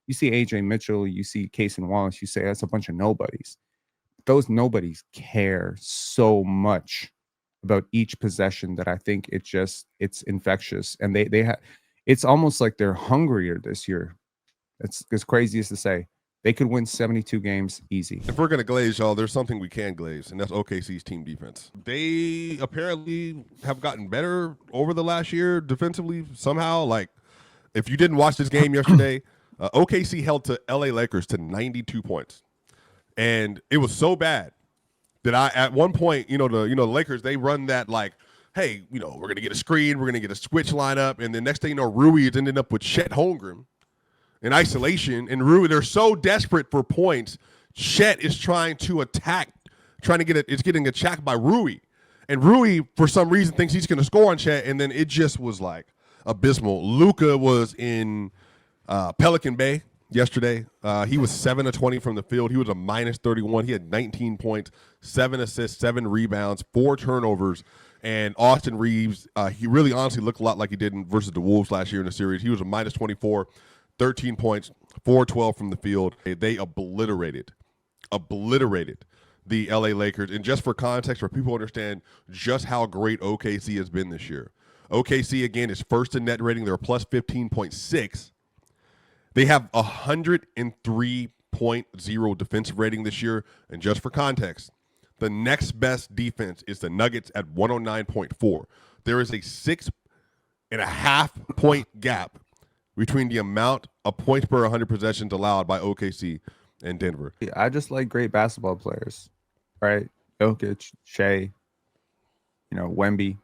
You see AJ Mitchell, you see Case and Wallace, you say that's a bunch of nobodies. Those nobodies care so much about each possession that I think it's infectious. And they have, it's almost like they're hungrier this year. It's as crazy as to say. They could win 72 games easy. If we're going to glaze, y'all, there's something we can glaze, and that's OKC's team defense. They apparently have gotten better over the last year defensively somehow. Like, if you didn't watch this game yesterday, OKC held to LA Lakers to 92 points. And it was so bad that at one point, the Lakers, they run that like, hey, we're going to get a screen, we're going to get a switch lineup, and the next thing you know, Rui is ending up with Chet Holmgren in isolation, and Rui, they're so desperate for points. Chet is trying to attack, it's getting attacked by Rui. And Rui, for some reason, thinks he's going to score on Chet, and then it just was like abysmal. Luka was in Pelican Bay yesterday. He was 7 of 20 from the field. He was a minus 31. He had 19 points, 7 assists, 7 rebounds, 4 turnovers. And Austin Reeves, he really honestly looked a lot like he did versus the Wolves last year in the series. He was a minus 24. 13 points, 4-12 from the field. They obliterated the LA Lakers. And just for context, for people to understand just how great OKC has been this year. OKC, again, is first in net rating. They're a plus 15.6. They have 103.0 defensive rating this year. And just for context, the next best defense is the Nuggets at 109.4. There is a 6.5 point gap between the amount of points per 100 possessions allowed by OKC and Denver. I just like great basketball players, right? Jokic, Shea, Wemby.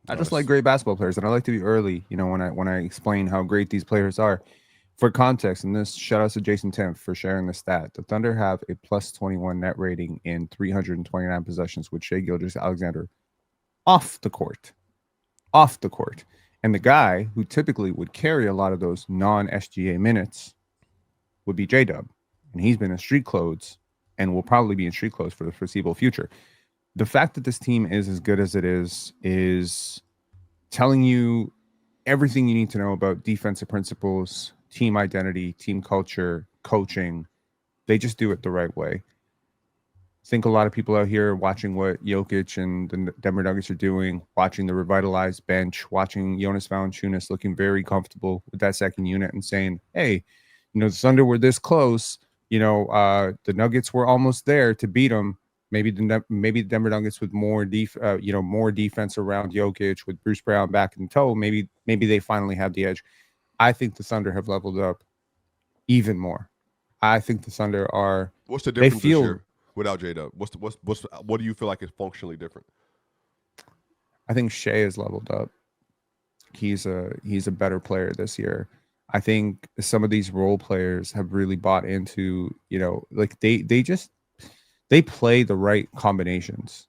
I just like great basketball players, and I like to be early, when I explain how great these players are. For context, and this shout out to Jason Timpf for sharing the stat. The Thunder have a plus 21 net rating in 329 possessions with Shea Gilgeous-Alexander off the court. And the guy who typically would carry a lot of those non-SGA minutes would be J-Dub. And he's been in street clothes and will probably be in street clothes for the foreseeable future. The fact that this team is as good as it is telling you everything you need to know about defensive principles, team identity, team culture, coaching. They just do it the right way. I think a lot of people out here watching what Jokic and the Denver Nuggets are doing, watching the revitalized bench, watching Jonas Valanciunas looking very comfortable with that second unit and saying, hey, the Thunder were this close. The Nuggets were almost there to beat them. Maybe the Denver Nuggets with more defense around Jokic with Bruce Brown back in tow. Maybe they finally have the edge. I think the Thunder have leveled up even more. I think the Thunder are. What's the difference this year without J-Dub? What do you feel like is functionally different? I think Shea has leveled up. He's a better player this year. I think some of these role players have really bought into, they play the right combinations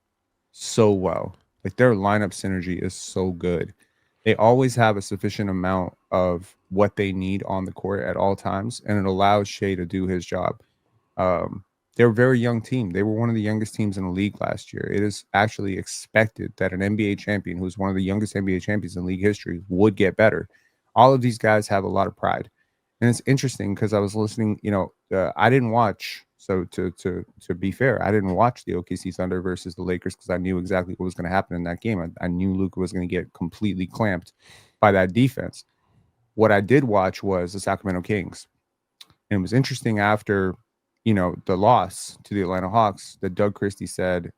so well. Like their lineup synergy is so good. They always have a sufficient amount of what they need on the court at all times, and it allows Shea to do his job. They're a very young team. They were one of the youngest teams in the league last year. It is actually expected that an NBA champion, who's one of the youngest NBA champions in league history, would get better. All of these guys have a lot of pride. And it's interesting because I was listening, I didn't watch. So to be fair, I didn't watch the OKC Thunder versus the Lakers because I knew exactly what was going to happen in that game. I knew Luka was going to get completely clamped by that defense. What I did watch was the Sacramento Kings. And it was interesting after, the loss to the Atlanta Hawks that Doug Christie said,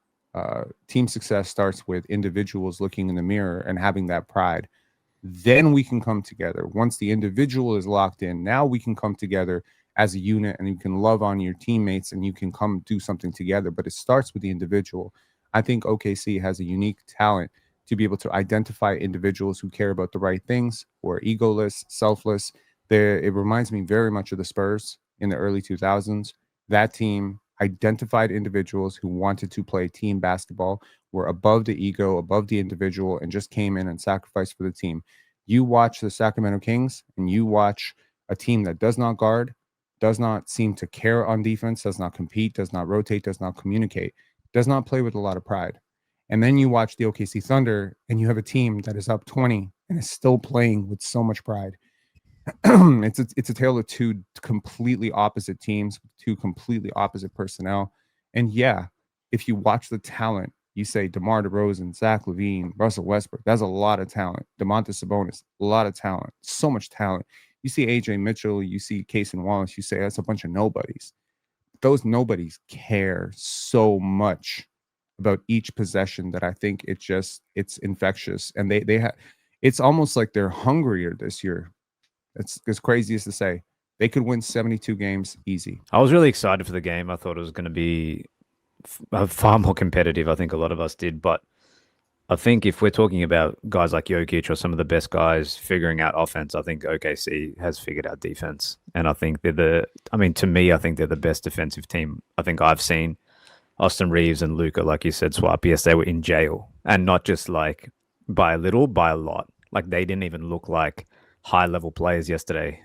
team success starts with individuals looking in the mirror and having that pride. Then we can come together. Once the individual is locked in, now we can come together as a unit and you can love on your teammates and you can come do something together. But it starts with the individual. I think OKC has a unique talent to be able to identify individuals who care about the right things, who are egoless, selfless. It reminds me very much of the Spurs in the early 2000s. That team identified individuals who wanted to play team basketball, were above the ego, above the individual, and just came in and sacrificed for the team. You watch the Sacramento Kings and you watch a team that does not guard, does not seem to care on defense, does not compete, does not rotate, does not communicate, does not play with a lot of pride. And then you watch the OKC Thunder and you have a team that is up 20 and is still playing with so much pride. It's a tale of two completely opposite teams, two completely opposite personnel. And yeah, if you watch the talent, you say DeMar DeRozan, Zach LaVine, Russell Westbrook. That's a lot of talent. DeMontis Sabonis, a lot of talent. So much talent. You see AJ Mitchell, you see Case and Wallace. You say that's a bunch of nobodies. Those nobodies care so much about each possession that I think it's infectious, and they have. It's almost like they're hungrier this year. It's as crazy as to say they could win 72 games easy. I was really excited for the game. I thought it was going to be far more competitive. I think a lot of us did, but I think if we're talking about guys like Jokic or some of the best guys figuring out offense, I think OKC has figured out defense. And I think to me, I think they're the best defensive team I think I've seen. Austin Reeves and Luca, like you said, Swap, yes, they were in jail. And not just like by a little, by a lot. Like they didn't even look like high level players yesterday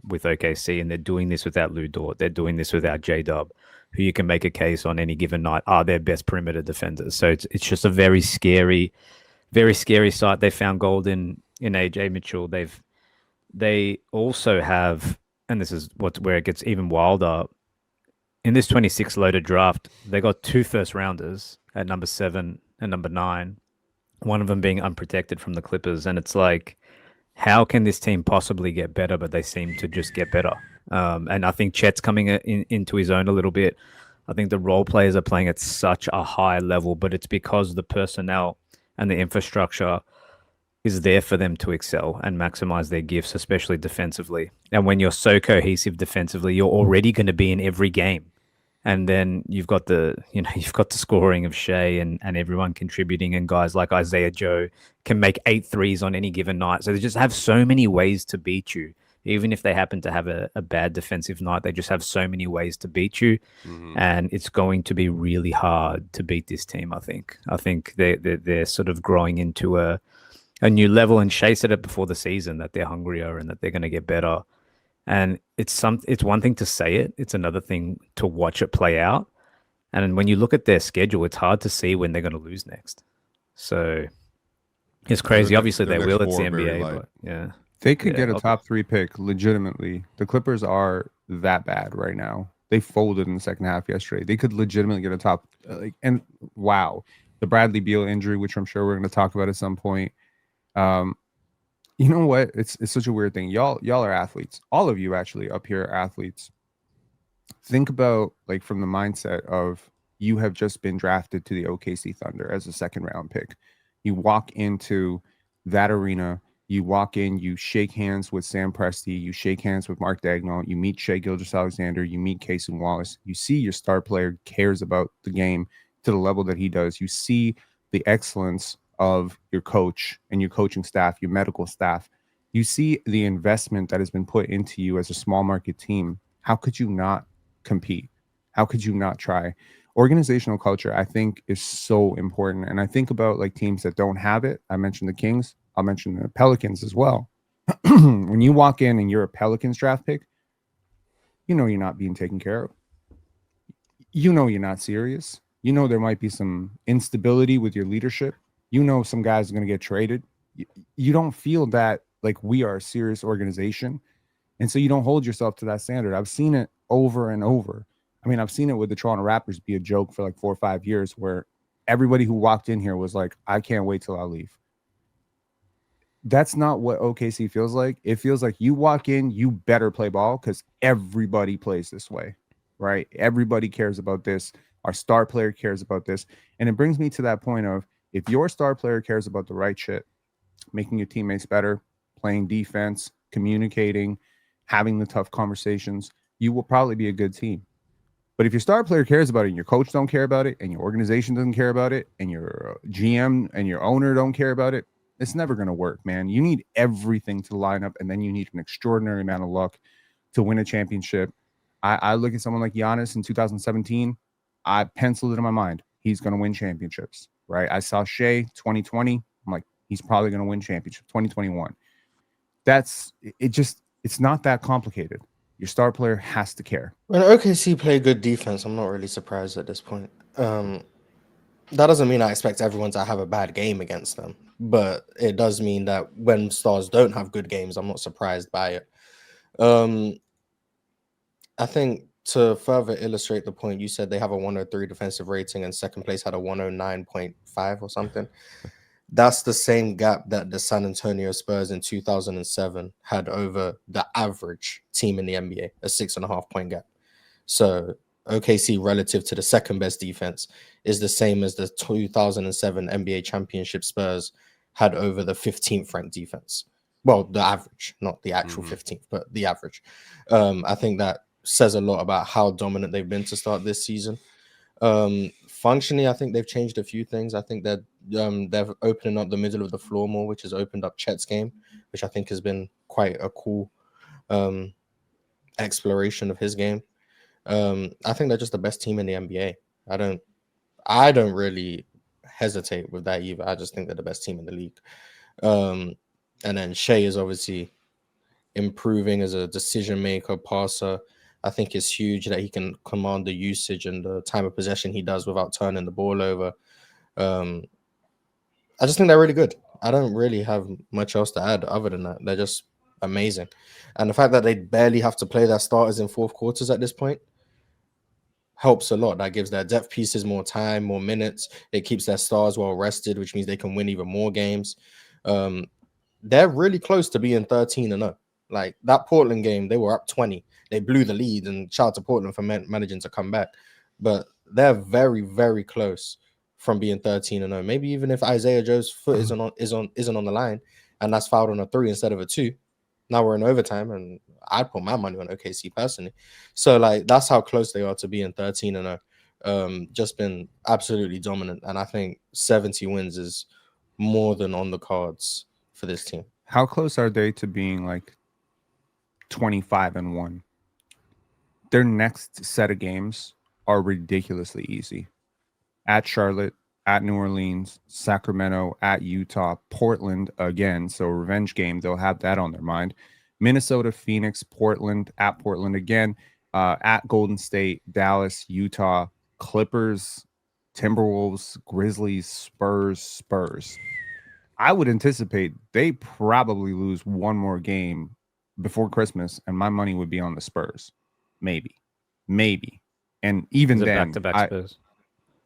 with OKC. And they're doing this without Lou Dort. They're doing this without J Dub, who you can make a case on any given night are their best perimeter defenders. So it's just a very scary sight. They found gold in AJ Mitchell. They also have, and this is where it gets even wilder. In this 26 loaded draft, they got 2 first rounders at number 7 and number 9. One of them being unprotected from the Clippers, and it's like, how can this team possibly get better? But they seem to just get better. And I think Chet's coming into his own a little bit. I think the role players are playing at such a high level, but it's because the personnel and the infrastructure is there for them to excel and maximize their gifts, especially defensively. And when you're so cohesive defensively, you're already going to be in every game. And then you've got the scoring of Shea and everyone contributing, and guys like Isaiah Joe can make 8 threes on any given night. So they just have so many ways to beat you. Even if they happen to have a bad defensive night, they just have so many ways to beat you. Mm-hmm. And it's going to be really hard to beat this team, I think. I think they're sort of growing into a new level, and Shea said it before the season that they're hungrier and that they're going to get better. And it's one thing to say it. It's another thing to watch it play out. And when you look at their schedule, it's hard to see when they're going to lose next. So it's crazy. Obviously, they will. It's the NBA, but yeah. They could get a top 3 pick legitimately. The Clippers are that bad right now. They folded in the second half yesterday. They could legitimately get a top and wow, the Bradley Beal injury, which I'm sure we're going to talk about at some point. You know what? It's such a weird thing. Y'all are athletes. All of you actually up here are athletes. Think about like from the mindset of you have just been drafted to the OKC Thunder as a 2nd round pick. You walk into that arena. You walk in, you shake hands with Sam Presti, you shake hands with Mark Daigneault, you meet Shea Gilgeous-Alexander, you meet Case and Wallace. You see your star player cares about the game to the level that he does. You see the excellence of your coach and your coaching staff, your medical staff. You see the investment that has been put into you as a small market team. How could you not compete? How could you not try? Organizational culture, I think, is so important. And I think about like teams that don't have it. I mentioned the Kings. I'll mention the Pelicans as well. When you walk in and you're a Pelicans draft pick, you know you're not being taken care of. You know you're not serious. You know there might be some instability with your leadership. You know some guys are going to get traded. You don't feel that like we are a serious organization. And so you don't hold yourself to that standard. I've seen it over and over. I mean, I've seen it with the Toronto Raptors be a joke for like 4 or 5 years where everybody who walked in here was like, I can't wait till I leave. That's not what OKC feels like. It feels like you walk in, you better play ball because everybody plays this way, right? Everybody cares about this. Our star player cares about this. And it brings me to that point of if your star player cares about the right shit, making your teammates better, playing defense, communicating, having the tough conversations, you will probably be a good team. But if your star player cares about it and your coach don't care about it and your organization doesn't care about it and your GM and your owner don't care about it, it's never going to work, man. You need everything to line up, and then you need an extraordinary amount of luck to win a championship. I look at someone like Giannis in 2017. I penciled it in my mind. He's going to win championships, right? I saw Shea 2020. I'm like, he's probably going to win championship 2021. It's not that complicated. Your star player has to care. When OKC play good defense, I'm not really surprised at this point. That doesn't mean I expect everyone to have a bad game against them, but it does mean that when stars don't have good games, I'm not surprised by it. Um, I think to further illustrate the point, you said they have a 103 defensive rating and second place had a 109.5 or something. That's the same gap that the San Antonio Spurs in 2007 had over the average team in the NBA, a 6.5 point gap. So OKC relative to the second best defense is the same as the 2007 NBA championship Spurs had over the 15th ranked defense. Well, the average, not the actual 15th, but the average. I think that says a lot about how dominant they've been to start this season. Functionally, I think they've changed a few things. I think that they're opening up the middle of the floor more, which has opened up Chet's game, which I think has been quite a cool exploration of his game. I think they're just the best team in the NBA. I don't really hesitate with that either. I just think they're the best team in the league. And then Shea is obviously improving as a decision maker, passer. I think it's huge that he can command the usage and the time of possession he does without turning the ball over. I just think they're really good. I don't really have much else to add other than that. They're just amazing. And the fact that they barely have to play their starters in fourth quarters at this point helps a lot. That gives their depth pieces more time, more minutes. It keeps their stars well rested, which means they can win even more games. They're really close to being 13-0. Like that Portland game, they were up 20. They blew the lead, and shout out to Portland for managing to come back. But they're very, very close from being 13-0. Maybe even if Isaiah Joe's foot isn't on the line, and that's fouled on a 3 instead of a 2. Now we're in overtime, and I'd put my money on OKC personally. So like that's how close they are to being 13-0. Just been absolutely dominant, and I think 70 wins is more than on the cards for this team. How close are they to being like 25-1? Their next set of games are ridiculously easy. At Charlotte, at New Orleans, Sacramento, at Utah, Portland again. So revenge game, they'll have that on their mind. Minnesota, Phoenix, Portland, at Portland again, at Golden State, Dallas, Utah, Clippers, Timberwolves, Grizzlies, Spurs. I would anticipate they probably lose one more game before Christmas, and my money would be on the Spurs. Maybe. And even then, back-to-back Spurs.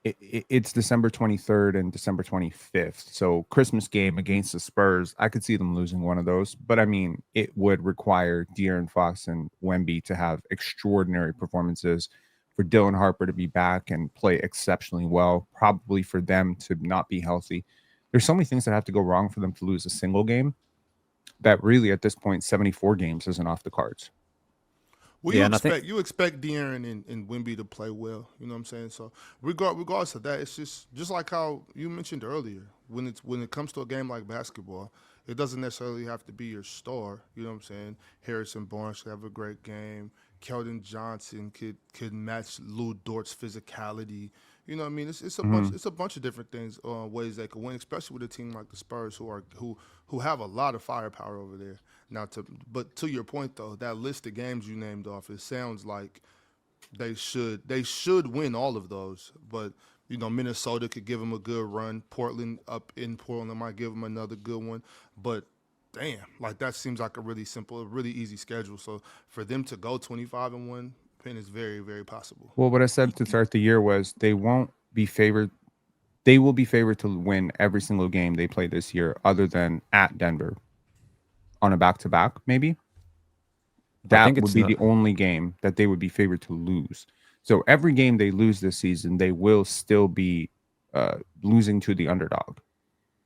It's December 23rd and December 25th. So Christmas game against the Spurs, I could see them losing one of those. But I mean, it would require De'Aaron Fox and Wemby to have extraordinary performances, for Dylan Harper to be back and play exceptionally well, probably for them to not be healthy. There's so many things that have to go wrong for them to lose a single game that really at this point, 74 games isn't off the cards. Well, Yeah, you expect De'Aaron and Wemby to play well. You know what I'm saying? So regardless of that, it's just like how you mentioned earlier. When it comes to a game like basketball, it doesn't necessarily have to be your star. You know what I'm saying? Harrison Barnes should have a great game. Keldon Johnson could match Lou Dort's physicality. You know what I mean? It's a bunch of different things, ways they could win, especially with a team like the Spurs who have a lot of firepower over there. Now, but to your point though, that list of games you named off, it sounds like they should win all of those. But you know, Minnesota could give them a good run. Portland up in Portland might give them another good one. But damn, like that seems like a really simple, really easy schedule. So for them to go 25-1, is very, very possible. Well, what I said to start the year was they won't be favored. They will be favored to win every single game they play this year, other than at Denver on a back-to-back, maybe. That would be the only game that they would be favored to lose. So every game they lose this season, they will still be losing to the underdog.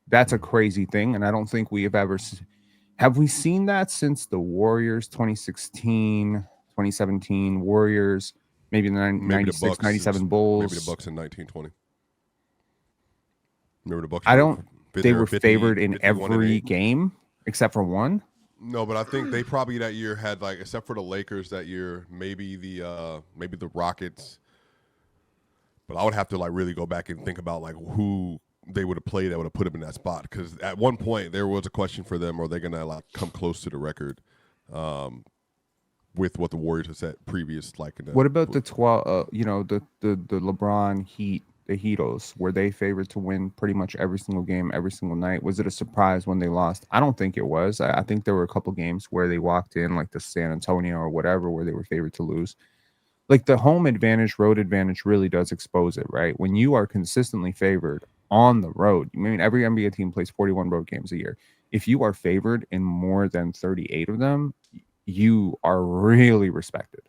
That's a crazy thing, and I don't think we have we seen that since the Warriors 2016, 2017 Warriors, maybe the 96, 97 Bulls. Maybe the Bucks in 1920. Remember the Bucks? They were favored in every game except for one. No, but I think they probably that year had, like, except for the Lakers that year, maybe the Rockets. But I would have to like really go back and think about like who they would have played that would have put them in that spot, because at one point there was a question for them: are they going to like come close to the record with what the Warriors had set previous? Like, what about the 12? The LeBron Heat the Heatles? Were they favored to win pretty much every single game, every single night? Was it a surprise when they lost? I don't think it was. I think there were a couple games where they walked in, like the San Antonio or whatever, where they were favored to lose. Like the home advantage, road advantage really does expose it, right? When you are consistently favored on the road, I mean, every NBA team plays 41 road games a year. If you are favored in more than 38 of them, you are really respected.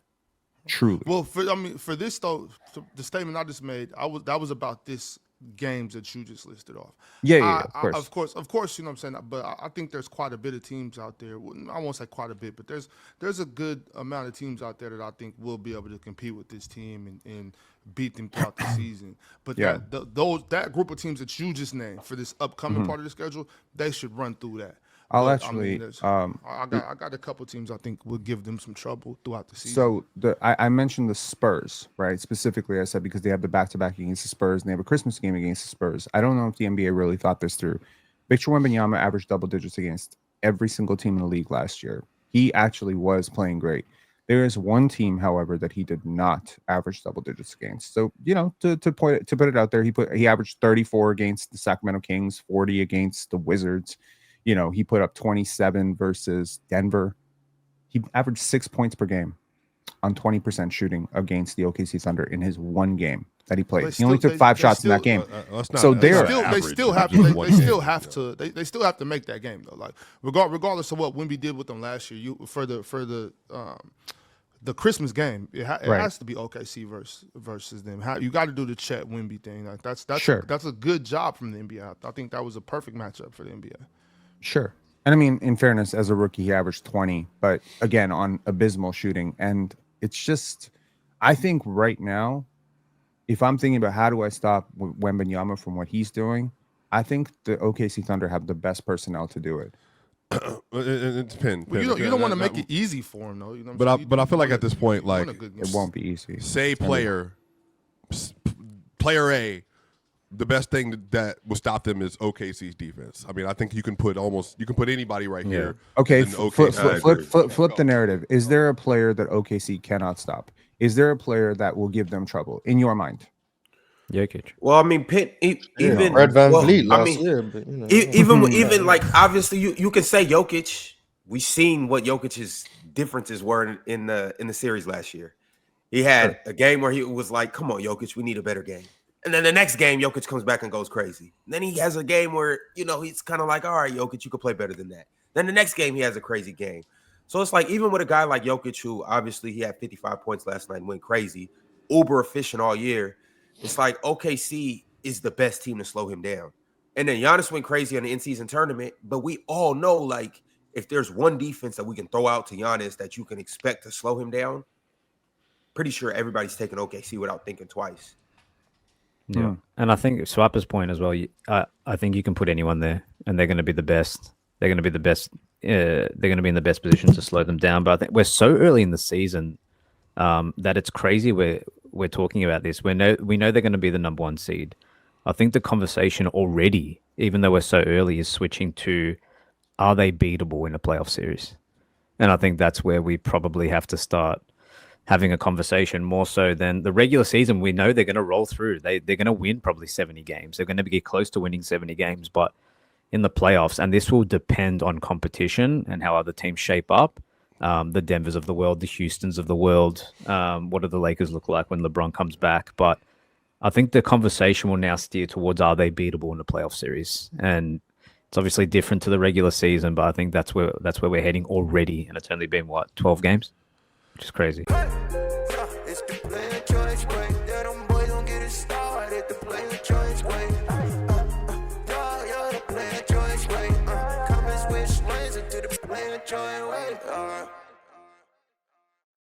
Truly. Well, for this though, the statement I just made, that was about this games that you just listed off. Yeah, of course. Of course, you know what I'm saying. But I think there's quite a bit of teams out there. I won't say quite a bit, but there's a good amount of teams out there that I think will be able to compete with this team and beat them throughout the season. But Yeah. that group of teams that you just named for this upcoming part of the schedule, they should run through that. I'll But, actually, I got a couple teams I think will give them some trouble throughout the season. So I mentioned the Spurs, right? Specifically, I said because they have the back-to-back against the Spurs and they have a Christmas game against the Spurs. I don't know if the NBA really thought this through. Victor Wembanyama averaged double digits against every single team in the league last year. He actually was playing great. There is one team, however, that he did not average double digits against. So, you know, to put it out there, he averaged 34 against the Sacramento Kings, 40 against the Wizards. You know, he put up 27 versus Denver. He averaged 6 points per game on 20% shooting against the OKC Thunder in his one game that he played. He only took 5 shots in that game. So they still have to make that game though. Like regardless of what Wemby did with them last year, for the Christmas game, it has to be OKC versus them. You got to do the Chet Wemby thing. Like that's sure. That's a good job from the NBA. I think that was a perfect matchup for the NBA. Sure. And I mean, in fairness, as a rookie, he averaged 20, but again, on abysmal shooting. And it's just, I think right now, if I'm thinking about how do I stop Wembanyama from what he's doing, I think the OKC Thunder have the best personnel to do it. It depends. Well, you don't want to make it easy for him, though. You know what I'm saying? But I feel like at this point, like it won't be easy. Say player A, the best thing that will stop them is OKC's defense. I mean, I think you can put anybody right here. Okay, flip the narrative. Is there a player that OKC cannot stop? Is there a player that will give them trouble in your mind? Jokic. Well, I mean, even Red Van Vliet I last mean, year, but, you know, even like obviously you can say Jokic. We've seen what Jokic's differences were in the series last year. He had a game where he was like, "Come on, Jokic, we need a better game." And then the next game, Jokic comes back and goes crazy. And then he has a game where, you know, he's kind of like, all right, Jokic, you could play better than that. Then the next game, he has a crazy game. So it's like, even with a guy like Jokic, who obviously he had 55 points last night and went crazy, uber efficient all year, it's like OKC is the best team to slow him down. And then Giannis went crazy in the in-season tournament, but we all know, like, if there's one defense that we can throw out to Giannis that you can expect to slow him down, pretty sure everybody's taking OKC without thinking twice. Yeah, and I think Swapper's point as well. I think you can put anyone there, and they're going to be the best. They're going to be the best. They're going to be in the best position to slow them down. But I think we're so early in the season that it's crazy. We're talking about this. We know they're going to be the number 1 seed. I think the conversation already, even though we're so early, is switching to, are they beatable in a playoff series? And I think that's where we probably have to start having a conversation more so than the regular season. We know they're going to roll through. They're going to win probably 70 games. They're going to get close to winning 70 games, but in the playoffs, and this will depend on competition and how other teams shape up. The Denvers of the world, the Houstons of the world. What do the Lakers look like when LeBron comes back? But I think the conversation will now steer towards, are they beatable in the playoff series? And it's obviously different to the regular season, but I think that's where we're heading already. And it's only been 12 games? Which is crazy. It's the player choice way. Yeah, them boys don't get it started. The player choice way. The player choice way. Comments wish lanes into the player choice way.